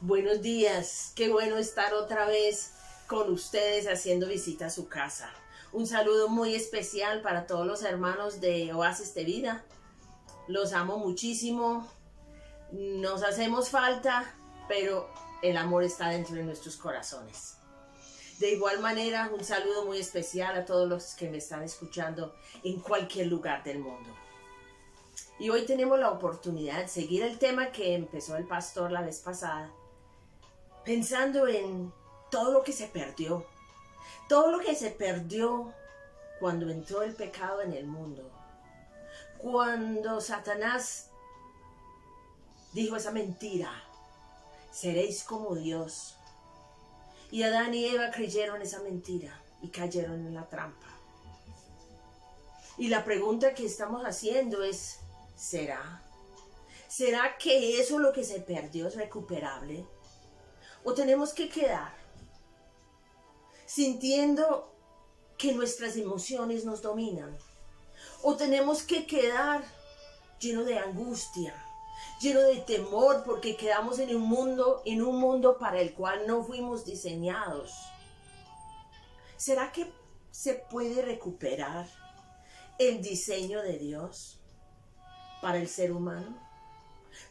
Buenos días, qué bueno estar otra vez con ustedes haciendo visita a su casa. Un saludo muy especial para todos los hermanos de Oasis de Vida. Los amo muchísimo, nos hacemos falta, pero el amor está dentro de nuestros corazones. De igual manera, un saludo muy especial a todos los que me están escuchando en cualquier lugar del mundo. Y hoy tenemos la oportunidad de seguir el tema que empezó el pastor la vez pasada, pensando en todo lo que se perdió cuando entró el pecado en el mundo, cuando Satanás dijo esa mentira, seréis como Dios, y Adán y Eva creyeron esa mentira y cayeron en la trampa. Y la pregunta que estamos haciendo es, ¿será que eso lo que se perdió es recuperable? ¿O tenemos que quedar sintiendo que nuestras emociones nos dominan? ¿O tenemos que quedar lleno de angustia, lleno de temor, porque quedamos en un mundo para el cual no fuimos diseñados? ¿Será que se puede recuperar el diseño de Dios para el ser humano?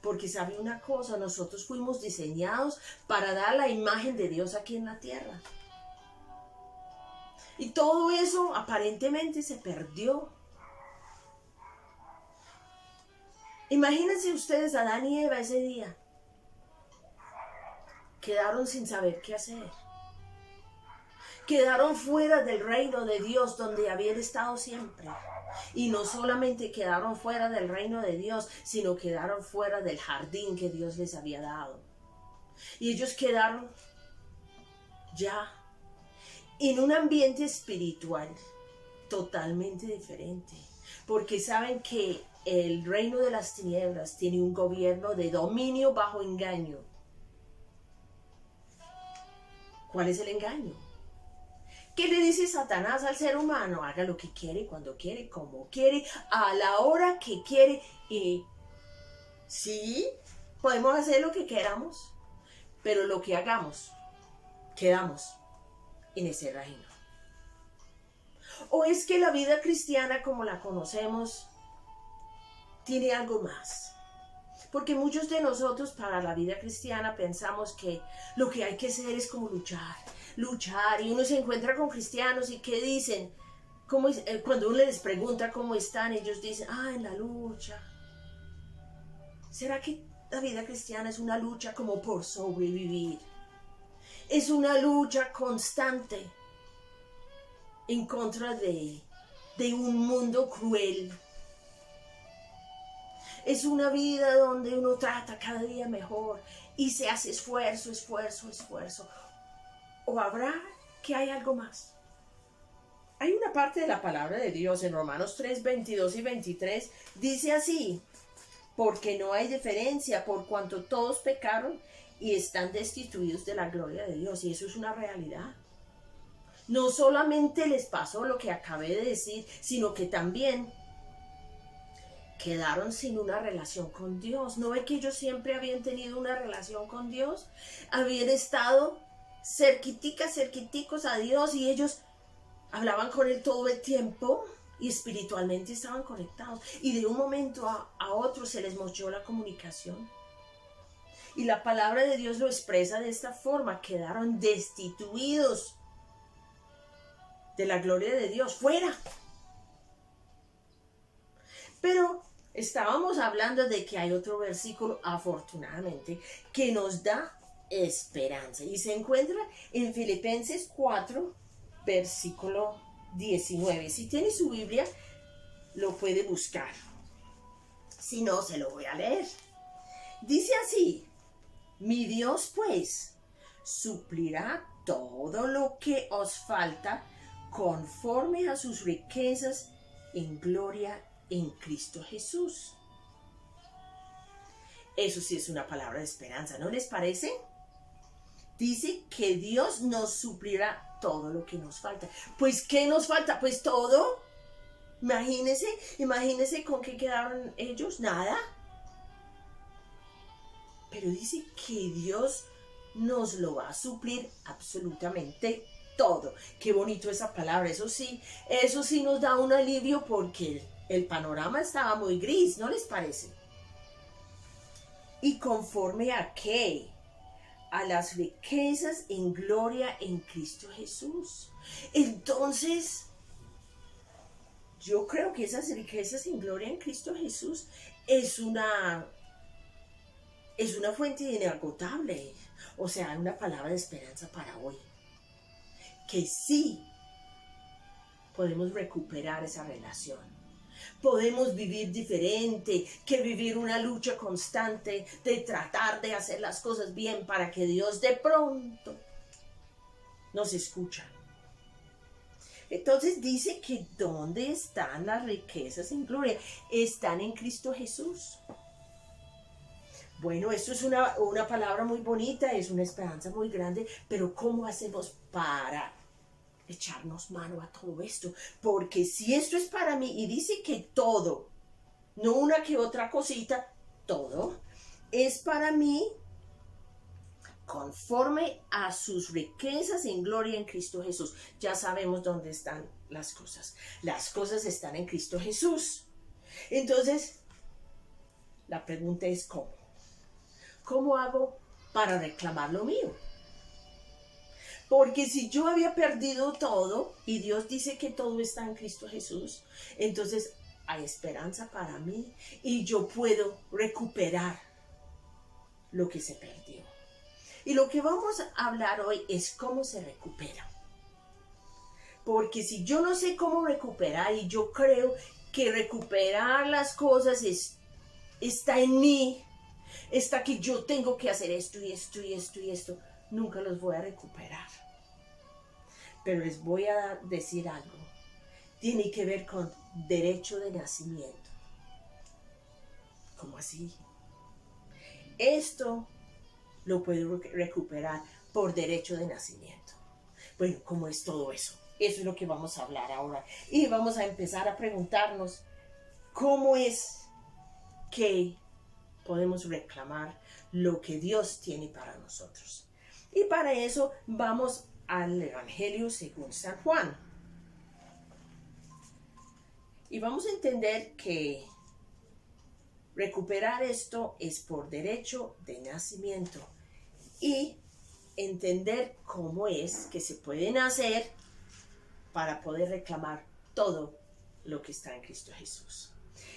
Porque sabe una cosa, nosotros fuimos diseñados para dar la imagen de Dios aquí en la tierra. Y todo eso aparentemente se perdió. Imagínense ustedes a Adán y Eva ese día. Quedaron sin saber qué hacer. Quedaron fuera del reino de Dios donde habían estado siempre. Y no solamente quedaron fuera del reino de Dios, sino quedaron fuera del jardín que Dios les había dado. Y ellos quedaron ya en un ambiente espiritual totalmente diferente. Porque saben que el reino de las tinieblas tiene un gobierno de dominio bajo engaño. ¿Cuál es el engaño? ¿Qué le dice Satanás al ser humano? Haga lo que quiere, cuando quiere, como quiere, a la hora que quiere. Y sí, podemos hacer lo que queramos, pero lo que hagamos, quedamos en ese reino. ¿O es que la vida cristiana como la conocemos tiene algo más? Porque muchos de nosotros para la vida cristiana pensamos que lo que hay que hacer es como luchar, y uno se encuentra con cristianos y ¿qué dicen? Cuando uno les pregunta cómo están, ellos dicen, en la lucha. ¿Será que la vida cristiana es una lucha como por sobrevivir? Es una lucha constante en contra de un mundo cruel. Es una vida donde uno trata cada día mejor y se hace esfuerzo. ¿O habrá que hay algo más? Hay una parte de la palabra de Dios en Romanos 3, 22 y 23. Dice así, porque no hay diferencia por cuanto todos pecaron y están destituidos de la gloria de Dios. Y eso es una realidad. No solamente les pasó lo que acabé de decir, sino que también quedaron sin una relación con Dios. ¿No ve que ellos siempre habían tenido una relación con Dios? Habían estado cerquiticos a Dios y ellos hablaban con Él todo el tiempo y espiritualmente estaban conectados. Y de un momento a otro se les mochó la comunicación. Y la palabra de Dios lo expresa de esta forma: quedaron destituidos de la gloria de Dios, fuera. Pero estábamos hablando de que hay otro versículo, afortunadamente, que nos da esperanza. Y se encuentra en Filipenses 4, versículo 19. Si tiene su Biblia, lo puede buscar. Si no, se lo voy a leer. Dice así: mi Dios, pues, suplirá todo lo que os falta conforme a sus riquezas en gloria en Cristo Jesús. Eso sí es una palabra de esperanza, ¿no les parece? Dice que Dios nos suplirá todo lo que nos falta. Pues, ¿qué nos falta? Pues todo. Imagínense con qué quedaron ellos, nada. Pero dice que Dios nos lo va a suplir absolutamente todo. Qué bonito esa palabra, eso sí nos da un alivio porque el panorama estaba muy gris, ¿no les parece? ¿Y conforme a qué? A las riquezas en gloria en Cristo Jesús. Entonces, yo creo que esas riquezas en gloria en Cristo Jesús es una fuente inagotable. O sea, una palabra de esperanza para hoy. Que sí podemos recuperar esa relación. Podemos vivir diferente que vivir una lucha constante de tratar de hacer las cosas bien para que Dios de pronto nos escucha. Entonces dice que ¿dónde están las riquezas en gloria? Están en Cristo Jesús. Bueno, esto es una palabra muy bonita, es una esperanza muy grande, pero ¿cómo hacemos para echarnos mano a todo esto? Porque si esto es para mí y dice que todo, no una que otra cosita, todo es para mí conforme a sus riquezas en gloria en Cristo Jesús. Ya sabemos dónde están las cosas. Las cosas están en Cristo Jesús. Entonces, la pregunta es ¿cómo? ¿Cómo hago para reclamar lo mío? Porque si yo había perdido todo y Dios dice que todo está en Cristo Jesús, entonces hay esperanza para mí y yo puedo recuperar lo que se perdió. Y lo que vamos a hablar hoy es cómo se recupera. Porque si yo no sé cómo recuperar y yo creo que recuperar las cosas está en mí, está que yo tengo que hacer esto y esto y esto y esto, nunca los voy a recuperar. Pero les voy a decir algo. Tiene que ver con derecho de nacimiento. ¿Cómo así? Esto lo puedo recuperar por derecho de nacimiento. Bueno, ¿cómo es todo eso? Eso es lo que vamos a hablar ahora. Y vamos a empezar a preguntarnos cómo es que podemos reclamar lo que Dios tiene para nosotros. Y para eso vamos al Evangelio según San Juan. Y vamos a entender que recuperar esto es por derecho de nacimiento. Y entender cómo es que se puede nacer para poder reclamar todo lo que está en Cristo Jesús.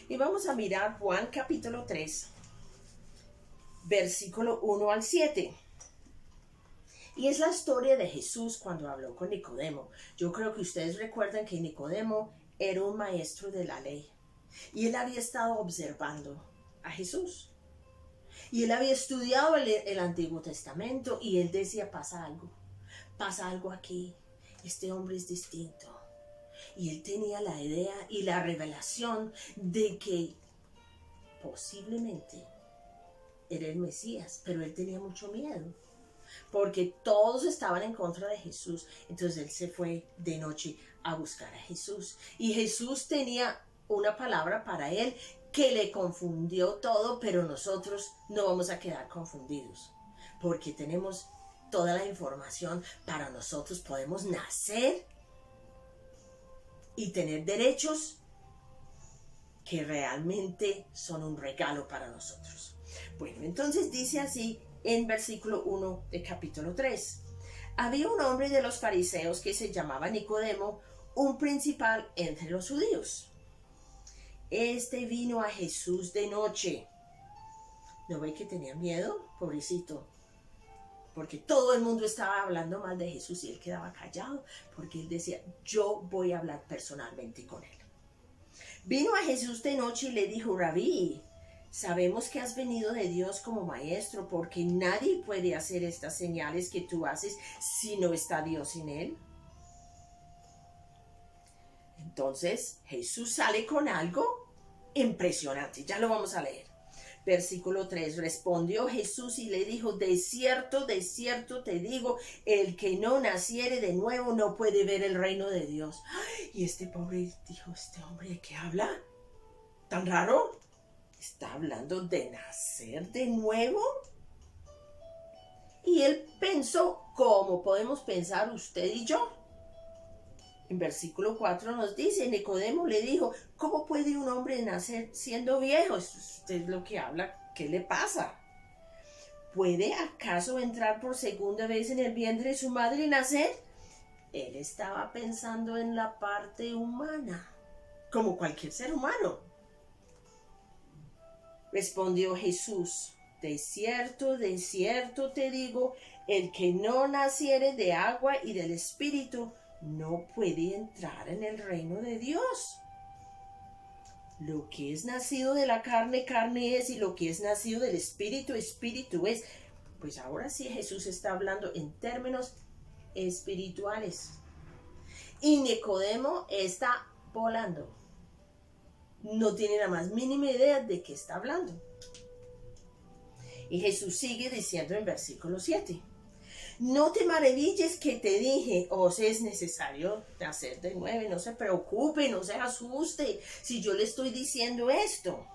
Y vamos a mirar Juan capítulo 3, versículo 1 al 7. Y es la historia de Jesús cuando habló con Nicodemo. Yo creo que ustedes recuerdan que Nicodemo era un maestro de la ley. Y él había estado observando a Jesús. Y él había estudiado el Antiguo Testamento y él decía, pasa algo aquí. Este hombre es distinto. Y él tenía la idea y la revelación de que posiblemente era el Mesías, pero él tenía mucho miedo. Porque todos estaban en contra de Jesús. Entonces él se fue de noche a buscar a Jesús. Y Jesús tenía una palabra para él que le confundió todo, pero nosotros no vamos a quedar confundidos. Porque tenemos toda la información para nosotros. Podemos nacer y tener derechos que realmente son un regalo para nosotros. Bueno, entonces dice así en versículo 1 de capítulo 3. Había un hombre de los fariseos que se llamaba Nicodemo, un principal entre los judíos. Este vino a Jesús de noche. ¿No ve que tenía miedo? Pobrecito. Porque todo el mundo estaba hablando mal de Jesús y él quedaba callado, porque él decía, yo voy a hablar personalmente con él. Vino a Jesús de noche y le dijo, Rabí, sabemos que has venido de Dios como maestro, porque nadie puede hacer estas señales que tú haces si no está Dios en él. Entonces Jesús sale con algo impresionante, ya lo vamos a leer. Versículo 3, respondió Jesús y le dijo, de cierto te digo, el que no naciere de nuevo no puede ver el reino de Dios. Y este pobre dijo, ¿este hombre de qué habla? ¿Tan raro? ¿Está hablando de nacer de nuevo? Y él pensó como podemos pensar usted y yo. En versículo 4 nos dice, Nicodemo le dijo, ¿cómo puede un hombre nacer siendo viejo? Usted es lo que habla, ¿qué le pasa? ¿Puede acaso entrar por segunda vez en el vientre de su madre y nacer? Él estaba pensando en la parte humana, como cualquier ser humano. Respondió Jesús, de cierto te digo, el que no naciere de agua y del Espíritu no puede entrar en el reino de Dios. Lo que es nacido de la carne, carne es, y lo que es nacido del Espíritu, Espíritu es. Pues ahora sí Jesús está hablando en términos espirituales. Y Nicodemo está volando. No tiene la más mínima idea de qué está hablando. Y Jesús sigue diciendo en versículo 7. No te maravilles que te dije, os es necesario nacer de nuevo, no se preocupe, no se asuste, si yo le estoy diciendo esto.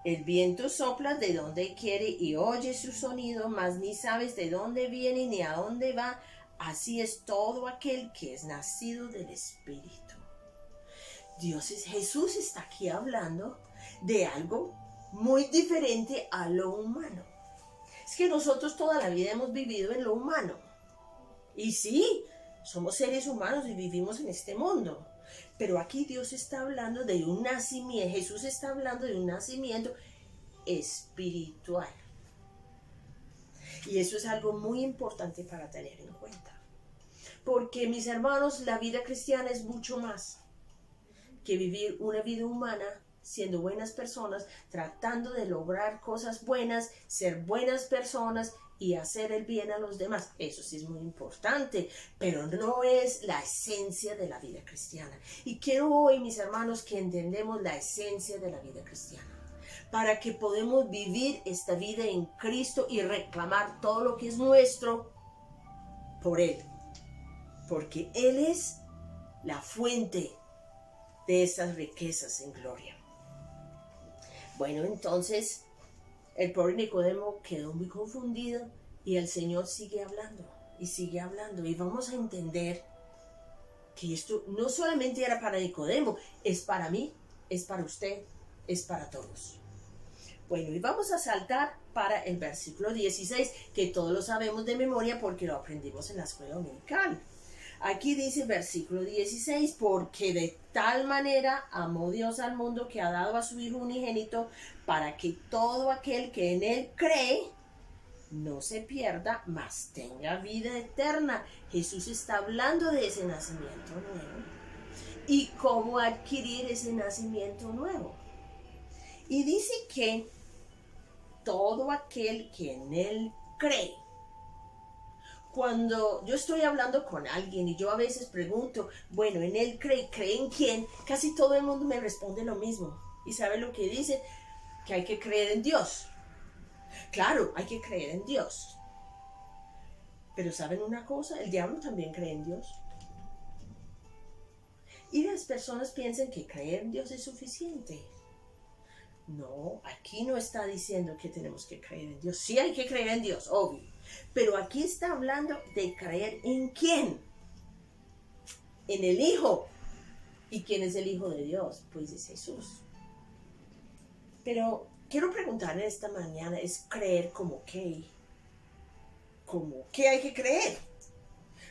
El viento sopla de donde quiere y oye su sonido, mas ni sabes de dónde viene ni a dónde va. Así es todo aquel que es nacido del Espíritu. Jesús está aquí hablando de algo muy diferente a lo humano. Es que nosotros toda la vida hemos vivido en lo humano. Y sí, somos seres humanos y vivimos en este mundo. Pero aquí Dios está hablando de un nacimiento, Jesús está hablando de un nacimiento espiritual. Y eso es algo muy importante para tener en cuenta. Porque, mis hermanos, la vida cristiana es mucho más que vivir una vida humana siendo buenas personas, tratando de lograr cosas buenas, ser buenas personas y hacer el bien a los demás. Eso sí es muy importante, pero no es la esencia de la vida cristiana. Y quiero hoy, mis hermanos, que entendemos la esencia de la vida cristiana, para que podamos vivir esta vida en Cristo y reclamar todo lo que es nuestro por Él, porque Él es la fuente de esas riquezas en gloria. Bueno, entonces el pobre Nicodemo quedó muy confundido y el Señor sigue hablando y vamos a entender que esto no solamente era para Nicodemo, es para mí, es para usted, es para todos. Bueno, y vamos a saltar para el versículo 16, que todos lo sabemos de memoria porque lo aprendimos en la escuela dominical. Aquí dice versículo 16, porque de tal manera amó Dios al mundo que ha dado a su Hijo unigénito para que todo aquel que en Él cree no se pierda, mas tenga vida eterna. Jesús está hablando de ese nacimiento nuevo y cómo adquirir ese nacimiento nuevo. Y dice que todo aquel que en Él cree. Cuando yo estoy hablando con alguien y yo a veces pregunto, bueno, en Él cree en quién, casi todo el mundo me responde lo mismo. ¿Y sabe lo que dice? Que hay que creer en Dios. Claro, hay que creer en Dios. Pero ¿saben una cosa? El diablo también cree en Dios. Y las personas piensan que creer en Dios es suficiente. No, aquí no está diciendo que tenemos que creer en Dios. Sí hay que creer en Dios, obvio. Pero aquí está hablando de creer en quién. En el Hijo. ¿Y quién es el Hijo de Dios? Pues es Jesús. Pero quiero preguntar en esta mañana, ¿es creer como qué? ¿Cómo qué hay que creer?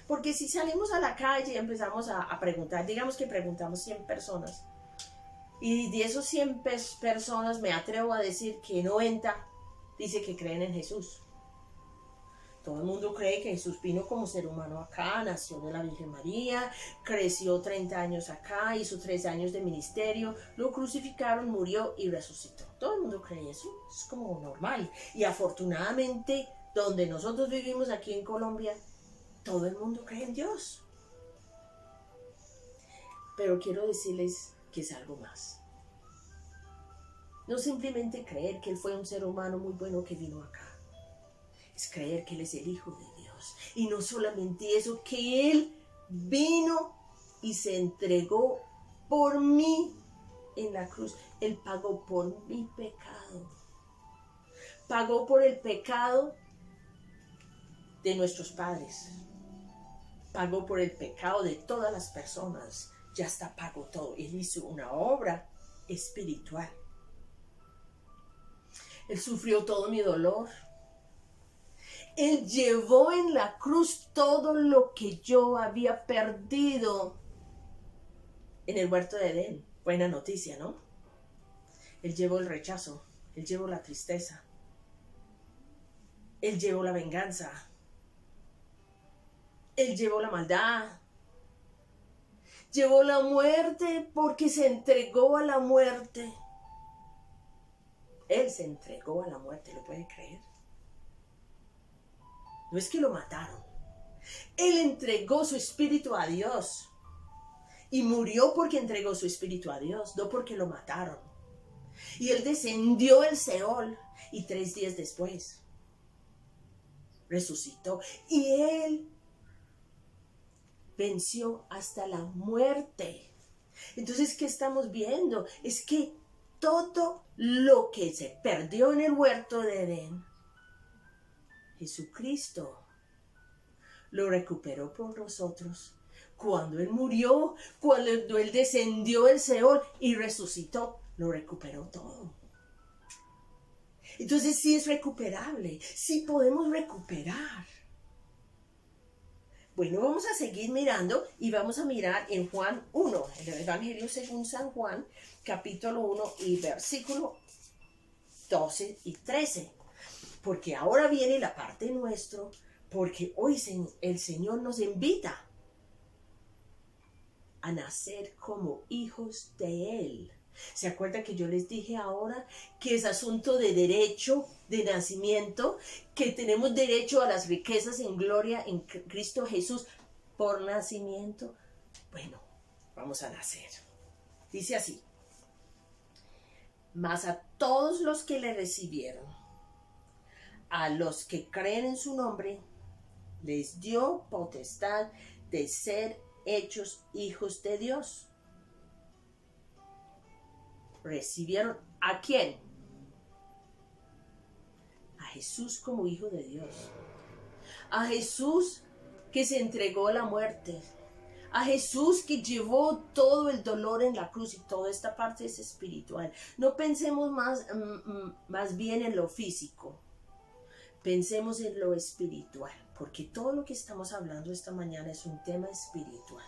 Porque si salimos a la calle y empezamos a preguntar, digamos que preguntamos 100 personas, y de esos 100 personas me atrevo a decir que 90 dice que creen en Jesús. Todo el mundo cree que Jesús vino como ser humano acá, nació de la Virgen María, creció 30 años acá, hizo 3 años de ministerio, lo crucificaron, murió y resucitó. Todo el mundo cree eso, es como normal. Y afortunadamente, donde nosotros vivimos aquí en Colombia, todo el mundo cree en Dios. Pero quiero decirles que es algo más. No simplemente creer que Él fue un ser humano muy bueno que vino acá. Es creer que Él es el Hijo de Dios. Y no solamente eso, que Él vino y se entregó por mí en la cruz. Él pagó por mi pecado. Pagó por el pecado de nuestros padres. Pagó por el pecado de todas las personas. Ya está pago todo. Él hizo una obra espiritual. Él sufrió todo mi dolor. Él llevó en la cruz todo lo que yo había perdido en el huerto de Edén. Buena noticia, ¿no? Él llevó el rechazo. Él llevó la tristeza. Él llevó la venganza. Él llevó la maldad. Llevó la muerte porque se entregó a la muerte. Él se entregó a la muerte, ¿lo puede creer? No es que lo mataron. Él entregó su espíritu a Dios. Y murió porque entregó su espíritu a Dios, no porque lo mataron. Y él descendió al Seol y 3 días después resucitó. Y él venció hasta la muerte. Entonces, ¿qué estamos viendo? Es que todo lo que se perdió en el huerto de Edén, Jesucristo lo recuperó por nosotros. Cuando Él murió, cuando Él descendió al Seol y resucitó, lo recuperó todo. Entonces sí es recuperable, sí podemos recuperar. Bueno, vamos a seguir mirando y vamos a mirar en Juan 1, en el Evangelio según San Juan, capítulo 1 y versículo 12 y 13. Porque ahora viene la parte nuestra, porque hoy el Señor nos invita a nacer como hijos de Él. ¿Se acuerda que yo les dije ahora que es asunto de derecho de nacimiento, que tenemos derecho a las riquezas en gloria en Cristo Jesús por nacimiento? Bueno, vamos a nacer. Dice así: mas a todos los que le recibieron, a los que creen en su nombre, les dio potestad de ser hechos hijos de Dios. ¿Recibieron a quién? A Jesús como hijo de Dios. A Jesús que se entregó a la muerte. A Jesús que llevó todo el dolor en la cruz, y toda esta parte es espiritual. No pensemos más bien en lo físico. Pensemos en lo espiritual, porque todo lo que estamos hablando esta mañana es un tema espiritual.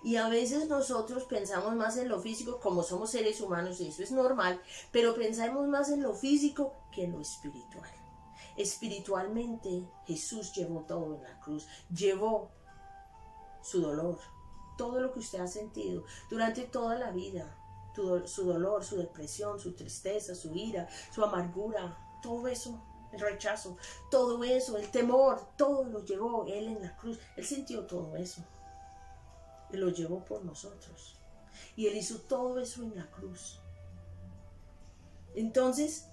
Y a veces nosotros pensamos más en lo físico, como somos seres humanos, y eso es normal, pero pensamos más en lo físico que en lo espiritual. Espiritualmente, Jesús llevó todo en la cruz, llevó su dolor, todo lo que usted ha sentido durante toda la vida, su dolor, su depresión, su tristeza, su ira, su amargura, todo eso, el rechazo, todo eso, el temor, todo lo llevó Él en la cruz. Él sintió todo eso. Él lo llevó por nosotros. Y Él hizo todo eso en la cruz. Entonces,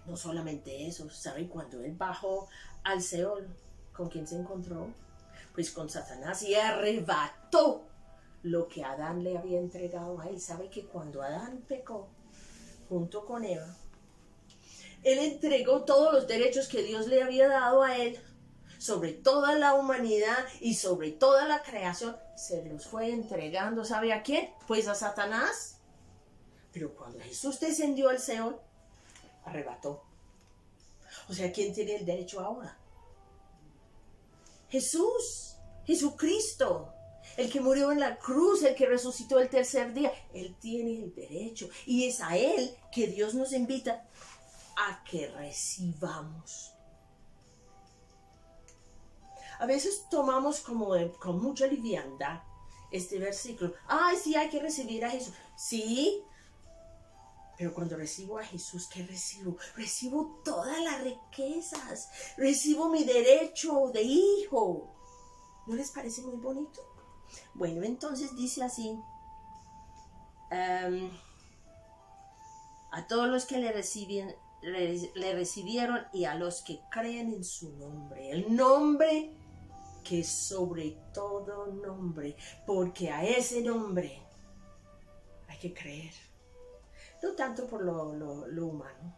no solamente eso, ¿saben? Cuando Él bajó al Seol, ¿con quién se encontró? Pues con Satanás, y arrebató lo que Adán le había entregado a Él. ¿Sabe que cuando Adán pecó, junto con Eva, Él entregó todos los derechos que Dios le había dado a Él sobre toda la humanidad y sobre toda la creación? Se los fue entregando, ¿sabe a quién? Pues a Satanás. Pero cuando Jesús descendió al Seol, arrebató. O sea, ¿quién tiene el derecho ahora? Jesús, Jesucristo, el que murió en la cruz, el que resucitó el tercer día. Él tiene el derecho, y es a Él que Dios nos invita a que recibamos. A veces tomamos con mucha liviandad este versículo. Ay, sí, hay que recibir a Jesús. Sí, pero cuando recibo a Jesús, ¿qué recibo? Recibo todas las riquezas. Recibo mi derecho de hijo. ¿No les parece muy bonito? Bueno, entonces dice así: a todos los que le recibieron y a los que creen en su nombre. El nombre que es sobre todo nombre, porque a ese nombre hay que creer. No tanto por lo humano.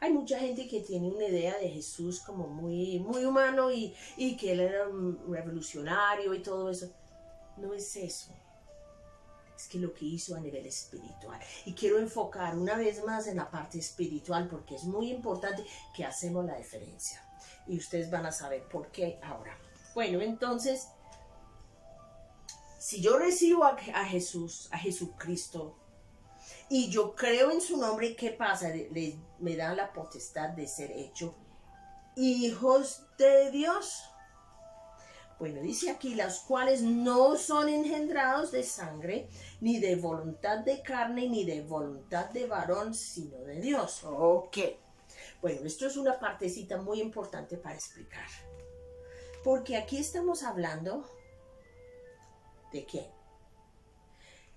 Hay mucha gente que tiene una idea de Jesús como muy, muy humano y que él era un revolucionario y todo eso. No es eso. Es que lo que hizo a nivel espiritual. Y quiero enfocar una vez más en la parte espiritual porque es muy importante que hacemos la diferencia. Y ustedes van a saber por qué ahora. Bueno, entonces, si yo recibo a Jesús, a Jesucristo, y yo creo en su nombre, ¿qué pasa? Me da la potestad de ser hecho hijos de Dios. Bueno, dice aquí, los cuales no son engendrados de sangre, ni de voluntad de carne, ni de voluntad de varón, sino de Dios. Ok. Bueno, esto es una partecita muy importante para explicar. Porque aquí estamos hablando ¿de quién?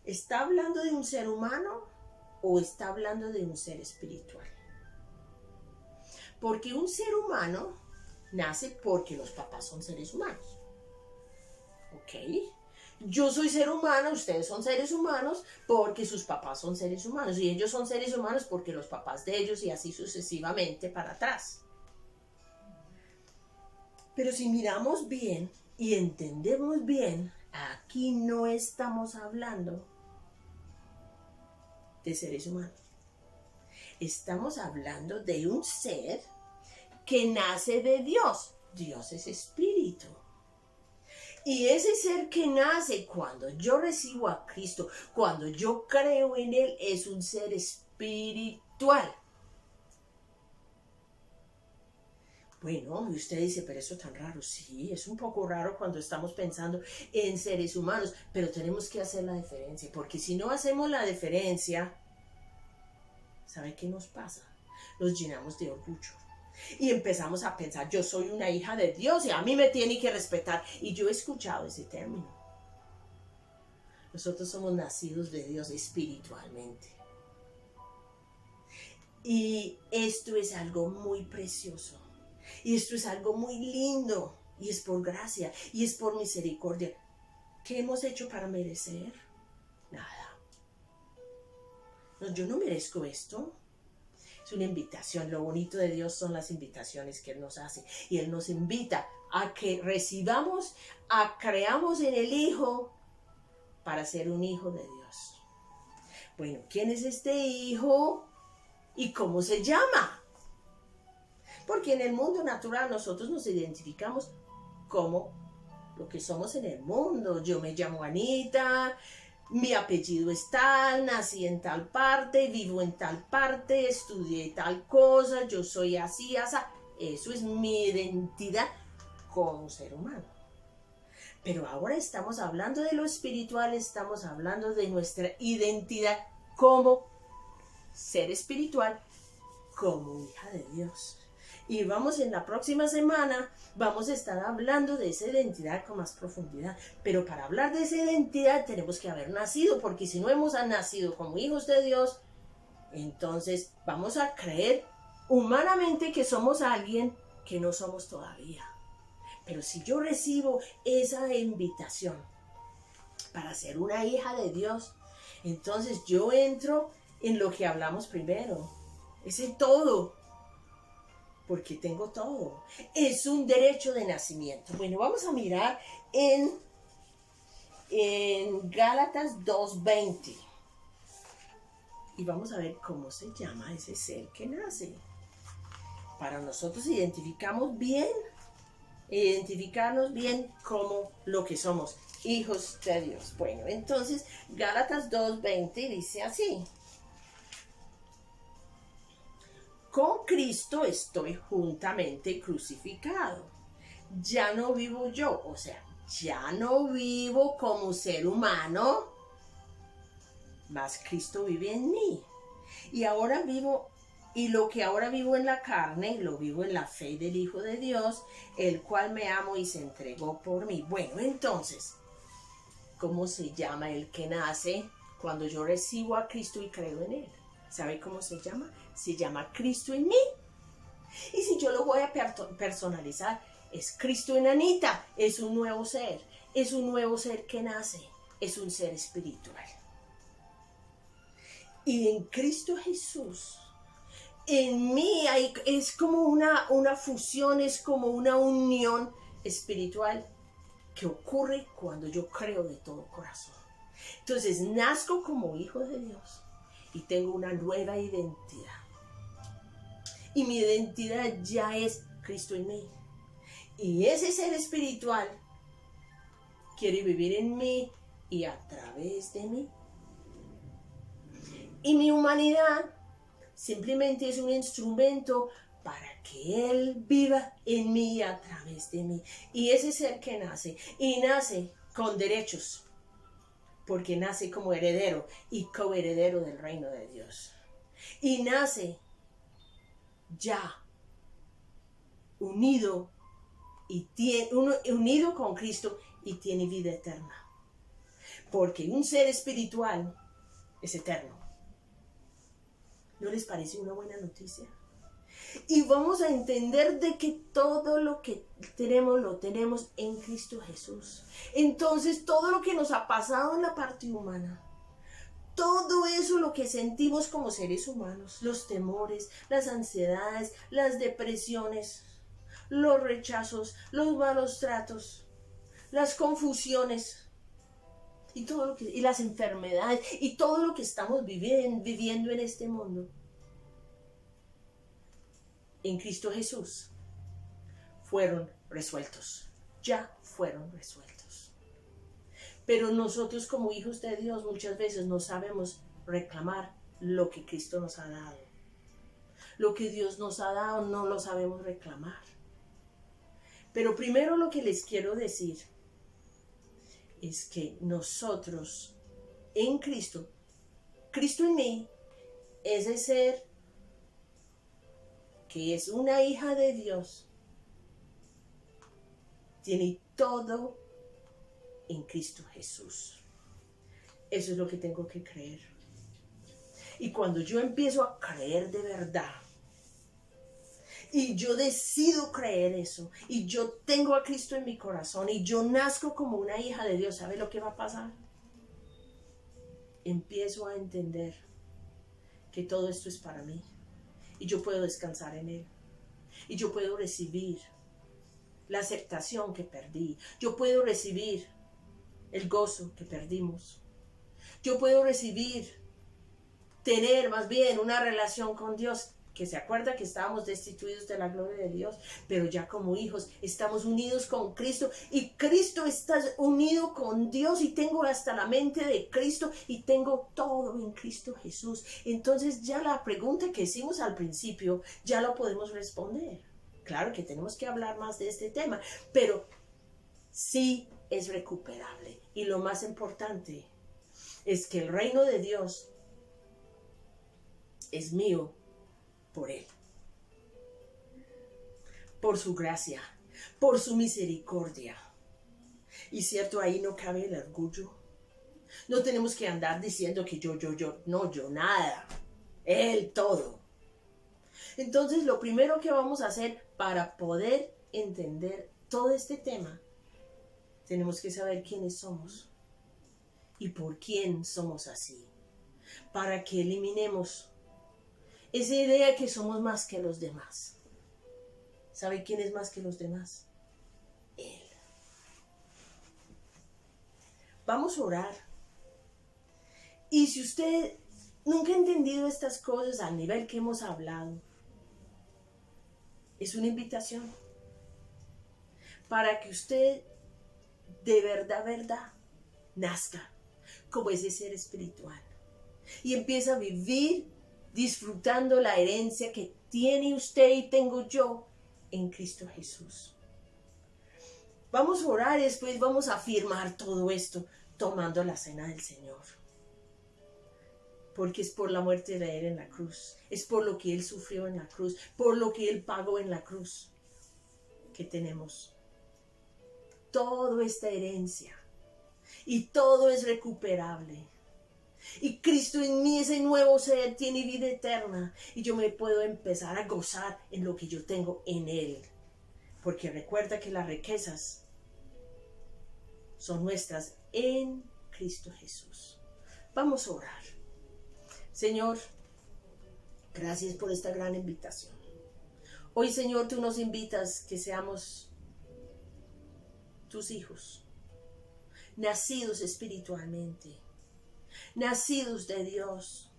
¿Está hablando de un ser humano o está hablando de un ser espiritual? Porque un ser humano nace porque los papás son seres humanos. ¿Ok? Yo soy ser humano, ustedes son seres humanos porque sus papás son seres humanos. Y ellos son seres humanos porque los papás de ellos y así sucesivamente para atrás. Pero si miramos bien y entendemos bien, aquí no estamos hablando de seres humanos. Estamos hablando de un ser que nace de Dios. Dios es espíritu. Y ese ser que nace cuando yo recibo a Cristo, cuando yo creo en Él, es un ser espiritual. Bueno, y usted dice, pero eso es tan raro. Sí, es un poco raro cuando estamos pensando en seres humanos, pero tenemos que hacer la diferencia, porque si no hacemos la diferencia, ¿sabe qué nos pasa? Nos llenamos de orgullo. Y empezamos a pensar, yo soy una hija de Dios y a mí me tiene que respetar. Y yo he escuchado ese término. Nosotros somos nacidos de Dios espiritualmente. Y esto es algo muy precioso. Y esto es algo muy lindo. Y es por gracia. Y es por misericordia. ¿Qué hemos hecho para merecer? Nada. No, yo no merezco esto. Es una invitación. Lo bonito de Dios son las invitaciones que Él nos hace. Y Él nos invita a que recibamos, creamos en el Hijo para ser un hijo de Dios. Bueno, ¿quién es este hijo? ¿Y cómo se llama? Porque en el mundo natural nosotros nos identificamos como lo que somos en el mundo. Yo me llamo Anita. Mi apellido es tal, nací en tal parte, vivo en tal parte, estudié tal cosa, yo soy así, así. Eso es mi identidad como ser humano. Pero ahora estamos hablando de lo espiritual, estamos hablando de nuestra identidad como ser espiritual, como hija de Dios. Y vamos en la próxima semana, vamos a estar hablando de esa identidad con más profundidad. Pero para hablar de esa identidad tenemos que haber nacido, porque si no hemos nacido como hijos de Dios, entonces vamos a creer humanamente que somos alguien que no somos todavía. Pero si yo recibo esa invitación para ser una hija de Dios, entonces yo entro en lo que hablamos primero. Es en todo. Porque tengo todo. Es un derecho de nacimiento. Bueno, vamos a mirar en Gálatas 2:20. Y vamos a ver cómo se llama ese ser que nace. Para nosotros identificarnos bien como lo que somos, hijos de Dios. Bueno, entonces Gálatas 2:20 dice así. Con Cristo estoy juntamente crucificado. Ya no vivo yo, o sea, ya no vivo como ser humano, mas Cristo vive en mí. Y ahora vivo, y lo que ahora vivo en la carne, lo vivo en la fe del Hijo de Dios, el cual me amó y se entregó por mí. Bueno, entonces, ¿cómo se llama el que nace cuando yo recibo a Cristo y creo en Él? ¿Sabe cómo se llama? Se llama Cristo en mí. Y si yo lo voy a personalizar, es Cristo en Anita. Es un nuevo ser. Es un nuevo ser que nace. Es un ser espiritual. Y en Cristo Jesús, En mí es como una fusión, es como una unión espiritual que ocurre cuando yo creo de todo corazón. Entonces nazco como hijo de Dios y tengo una nueva identidad. Y mi identidad ya es Cristo en mí. Y ese ser espiritual quiere vivir en mí y a través de mí. Y mi humanidad simplemente es un instrumento para que Él viva en mí y a través de mí. Y ese ser que nace, y nace con derechos, porque nace como heredero y coheredero del reino de Dios. Y nace ya unido unido con Cristo y tiene vida eterna. Porque un ser espiritual es eterno. ¿No les parece una buena noticia? Y vamos a entender de que todo lo que tenemos lo tenemos en Cristo Jesús. Entonces todo lo que nos ha pasado en la parte humana, todo eso lo que sentimos como seres humanos, los temores, las ansiedades, las depresiones, los rechazos, los malos tratos, las confusiones y las enfermedades y todo lo que estamos viviendo en este mundo, en Cristo Jesús fueron resueltos, ya fueron resueltos. Pero nosotros como hijos de Dios muchas veces no sabemos reclamar lo que Cristo nos ha dado. Lo que Dios nos ha dado no lo sabemos reclamar. Pero primero lo que les quiero decir es que nosotros en Cristo, Cristo en mí, ese ser que es una hija de Dios, tiene todo en Cristo Jesús. Eso es lo que tengo que creer. Y cuando yo empiezo a creer de verdad, y yo decido creer eso, y yo tengo a Cristo en mi corazón, y yo nazco como una hija de Dios, ¿sabe lo que va a pasar? Empiezo a entender que todo esto es para mí, y yo puedo descansar en Él, y yo puedo recibir la aceptación que perdí, yo puedo recibir el gozo que perdimos, yo puedo tener más bien una relación con Dios, que se acuerda que estábamos destituidos de la gloria de Dios, pero ya como hijos estamos unidos con Cristo y Cristo está unido con Dios y tengo hasta la mente de Cristo y tengo todo en Cristo Jesús. Entonces ya la pregunta que hicimos al principio ya la podemos responder. Claro que tenemos que hablar más de este tema, pero sí es recuperable. Y lo más importante es que el reino de Dios es mío por Él, por su gracia, por su misericordia. Y cierto, ahí no cabe el orgullo. No tenemos que andar diciendo que yo, no, yo nada, Él todo. Entonces lo primero que vamos a hacer para poder entender todo este tema, tenemos que saber quiénes somos y por quién somos así, para que eliminemos esa idea de que somos más que los demás. ¿Sabe quién es más que los demás? Él. Vamos a orar. Y si usted nunca ha entendido estas cosas al nivel que hemos hablado, es una invitación para que usted de verdad, nazca como ese ser espiritual y empiece a vivir disfrutando la herencia que tiene usted y tengo yo en Cristo Jesús. Vamos a orar y después vamos a afirmar todo esto tomando la cena del Señor. Porque es por la muerte de Él en la cruz, es por lo que Él sufrió en la cruz, por lo que Él pagó en la cruz, que tenemos toda esta herencia y todo es recuperable. Y Cristo en mí, ese nuevo ser, tiene vida eterna. Y yo me puedo empezar a gozar en lo que yo tengo en Él. Porque recuerda que las riquezas son nuestras en Cristo Jesús. Vamos a orar. Señor, Gracias por esta gran invitación. Hoy, Señor, tú nos invitas que seamos tus hijos, nacidos espiritualmente, nacidos de Dios.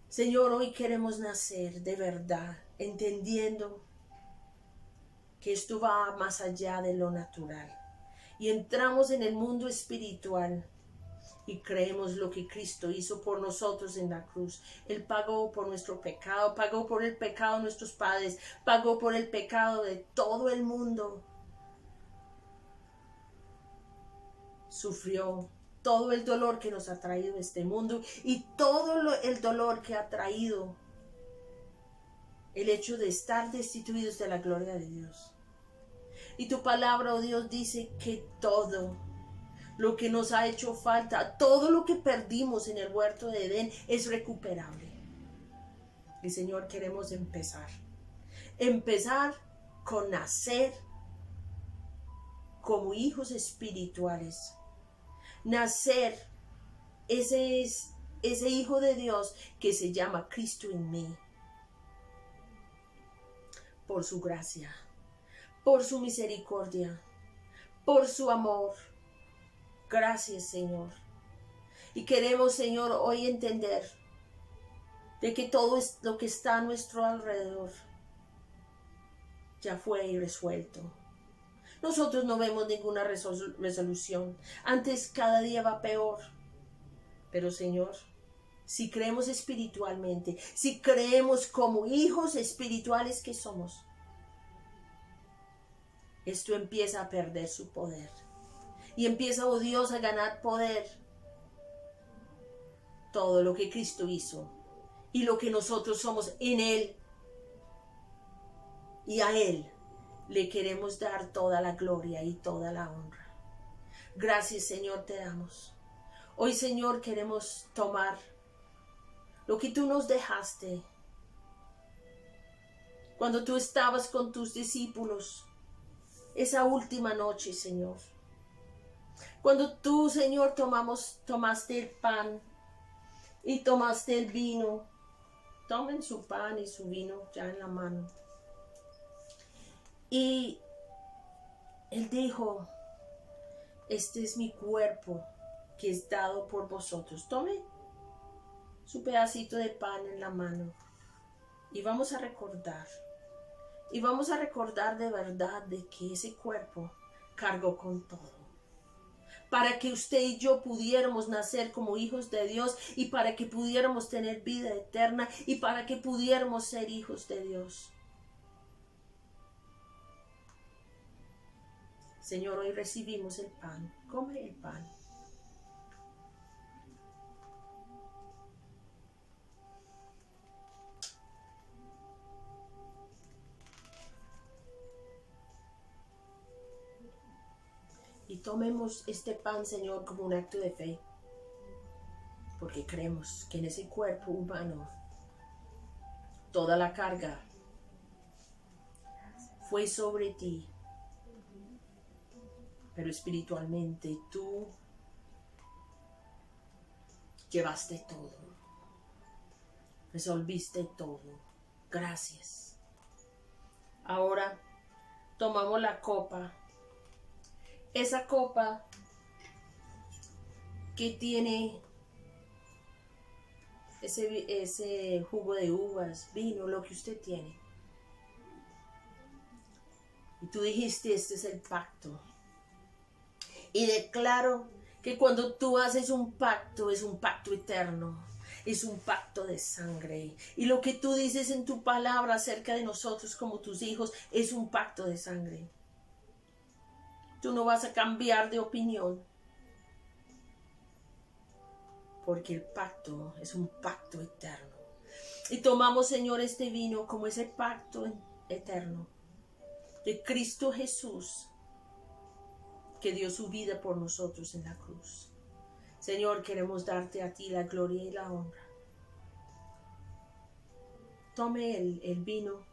Señor, hoy queremos nacer de verdad, entendiendo que esto va más allá de lo natural. Y entramos en el mundo espiritual y creemos lo que Cristo hizo por nosotros en la cruz. Él pagó por nuestro pecado, pagó por el pecado de nuestros padres, pagó por el pecado de todo el mundo. Sufrió todo el dolor que nos ha traído este mundo y todo el dolor que ha traído el hecho de estar destituidos de la gloria de Dios. Y tu palabra, oh Dios, dice que todo lo que nos ha hecho falta, todo lo que perdimos en el huerto de Edén es recuperable. Y Señor, queremos empezar con nacer como hijos espirituales. Nacer, ese es ese Hijo de Dios que se llama Cristo en mí. Por su gracia, por su misericordia, por su amor. Gracias, Señor. Y queremos, Señor, hoy entender de que todo lo que está a nuestro alrededor ya fue resuelto. Nosotros no vemos ninguna resolución. Antes cada día va peor. Pero, Señor, si creemos espiritualmente, si creemos como hijos espirituales que somos, esto empieza a perder su poder. Y empieza, oh Dios, a ganar poder. Todo lo que Cristo hizo y lo que nosotros somos en Él. Y a Él le queremos dar toda la gloria y toda la honra. Gracias, Señor, te damos. Hoy, Señor, queremos tomar lo que tú nos dejaste cuando tú estabas con tus discípulos esa última noche, Señor. Cuando tú, Señor, tomaste el pan y tomaste el vino. Tomen su pan y su vino ya en la mano. Y Él dijo, este es mi cuerpo que es dado por vosotros. Tome su pedacito de pan en la mano y vamos a recordar. Y vamos a recordar de verdad de que ese cuerpo cargó con todo. Para que usted y yo pudiéramos nacer como hijos de Dios y para que pudiéramos tener vida eterna y para que pudiéramos ser hijos de Dios. Señor, hoy recibimos el pan. Come el pan. Y tomemos este pan, Señor, como un acto de fe. Porque creemos que en ese cuerpo humano toda la carga fue sobre ti. Pero espiritualmente tú llevaste todo. Resolviste todo. Gracias. Ahora tomamos la copa. Esa copa que tiene ese jugo de uvas, vino, lo que usted tiene. Y tú dijiste, este es el pacto. Y declaro que cuando tú haces un pacto, es un pacto eterno. Es un pacto de sangre. Y lo que tú dices en tu palabra acerca de nosotros como tus hijos, es un pacto de sangre. Tú no vas a cambiar de opinión. Porque el pacto es un pacto eterno. Y tomamos, Señor, este vino como ese pacto eterno de Cristo Jesús, que dio su vida por nosotros en la cruz. Señor, queremos darte a ti la gloria y la honra. Tome el vino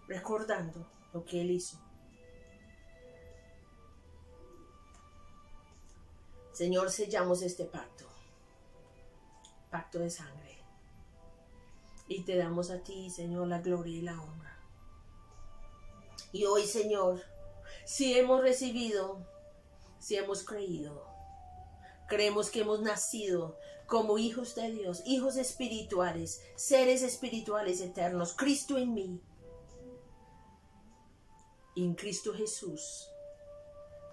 recordando lo que Él hizo. Señor, sellamos este pacto. Pacto de sangre. Y te damos a ti, Señor, la gloria y la honra. Y hoy, Señor, si hemos recibido, si hemos creído, creemos que hemos nacido como hijos de Dios, hijos espirituales, seres espirituales eternos, Cristo en mí. Y en Cristo Jesús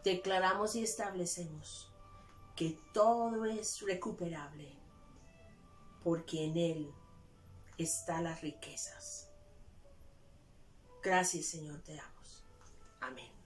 declaramos y establecemos que todo es recuperable, porque en Él están las riquezas. Gracias, Señor, te damos. Amén.